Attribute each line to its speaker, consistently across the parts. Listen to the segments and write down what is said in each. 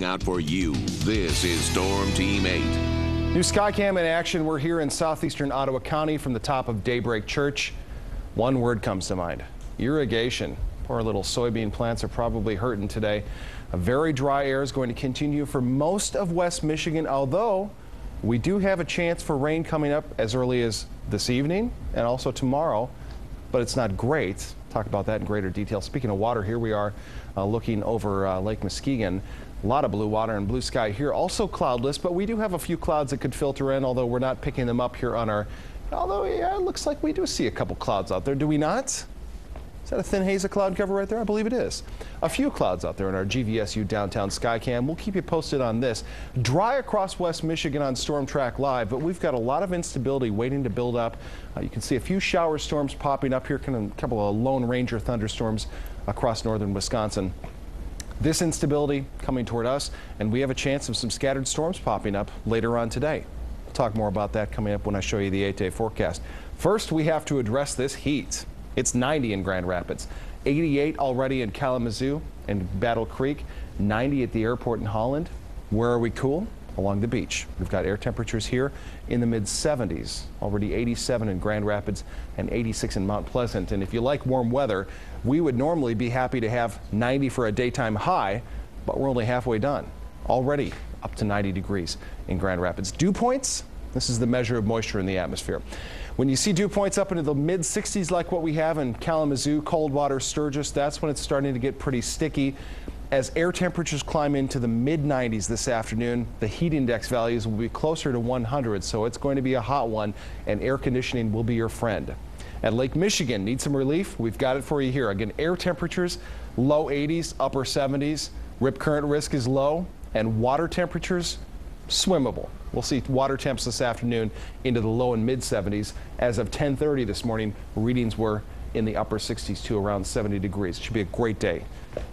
Speaker 1: out for you. This is Storm Team 8.
Speaker 2: New Skycam in action. We're here in southeastern Ottawa County from the top of Daybreak Church. One word comes to mind: irrigation. Poor little soybean plants are probably hurting today. A very dry air is going to continue for most of West Michigan, although we do have a chance for rain coming up as early as this evening and also tomorrow, but it's not great. Talk about that in greater detail. Speaking of water, here we are looking over Lake Muskegon. A lot of blue water and blue sky here. Also cloudless, but we do have a few clouds that could filter in, although we're not picking them up here on our... Although, yeah, it looks like we do see a couple clouds out there. Do we not? Is that a thin haze of cloud cover right there? I believe it is. A few clouds out there in our GVSU downtown Skycam. We'll keep you posted on this. Dry across West Michigan on Storm Track Live, but we've got a lot of instability waiting to build up. You can see a few shower storms popping up here, kind of a couple of Lone Ranger thunderstorms across northern Wisconsin. This instability coming toward us, and we have a chance of some scattered storms popping up later on today. We'll talk more about that coming up when I show you the 8-day forecast. First, we have to address this heat. It's 90 in Grand Rapids, 88 already in Kalamazoo and Battle Creek, 90 at the airport in Holland. Where are we cool? Along the beach. We've got air temperatures here in the mid-70s, already 87 in Grand Rapids and 86 in Mount Pleasant. And if you like warm weather, we would normally be happy to have 90 for a daytime high, but we're only halfway done. Already up to 90 degrees in Grand Rapids. Dew points, this is the measure of moisture in the atmosphere. When you see dew points up into the mid-60s like what we have in Kalamazoo, Coldwater, Sturgis, that's when it's starting to get pretty sticky. As air temperatures climb into the mid-90s this afternoon, the heat index values will be closer to 100, so it's going to be a hot one, and air conditioning will be your friend. At Lake Michigan, need some relief? We've got it for you here. Again, air temperatures, low 80s, upper 70s. Rip current risk is low, and water temperatures, swimmable. We'll see water temps this afternoon into the low and mid 70s. As of 10:30 this morning, readings were in the upper 60s to around 70 degrees. It should be a great day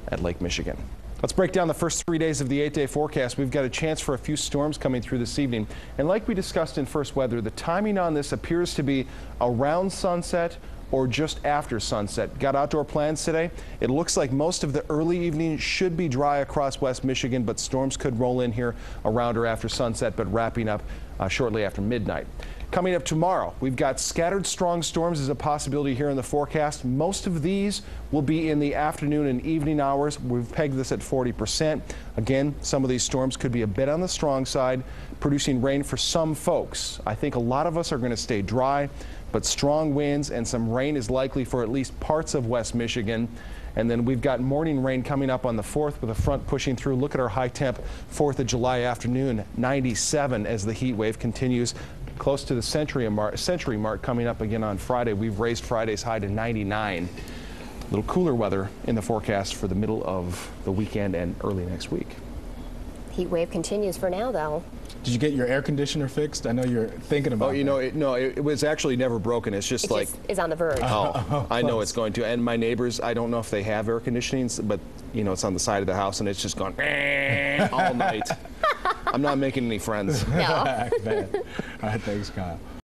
Speaker 2: at Lake Michigan. Let's break down the first 3 days of the 8-day forecast. We've got a chance for a few storms coming through this evening. And like we discussed in first weather, the timing on this appears to be around sunset or just after sunset. Got outdoor plans today? It looks like most of the early evening should be dry across West Michigan, but storms could roll in here around or after sunset, but wrapping up shortly after midnight. Coming up tomorrow, we've got scattered strong storms as a possibility here in the forecast. Most of these will be in the afternoon and evening hours. We've pegged this at 40%. Again, some of these storms could be a bit on the strong side, producing rain for some folks. I think a lot of us are going to stay dry, but strong winds and some rain is likely for at least parts of West Michigan. And then we've got morning rain coming up on the 4th with a front pushing through. Look at our high temp 4th of July afternoon, 97 as the heat wave continues. Close to the century mark coming up again on Friday. We've raised Friday's high to 99. A little cooler weather in the forecast for the middle of the weekend and early next week.
Speaker 3: Heat wave continues for now, though.
Speaker 4: Did you get your air conditioner fixed? I know you're thinking about it.
Speaker 2: Oh, you know, it was actually never broken. It's just like...
Speaker 3: It's on the verge.
Speaker 2: Oh, I know it's going to. And my neighbors, I don't know if they have air conditioning, but, you know, it's on the side of the house, and it's just going all night. I'm not making any friends.
Speaker 3: No.
Speaker 4: All right, thanks, Kyle.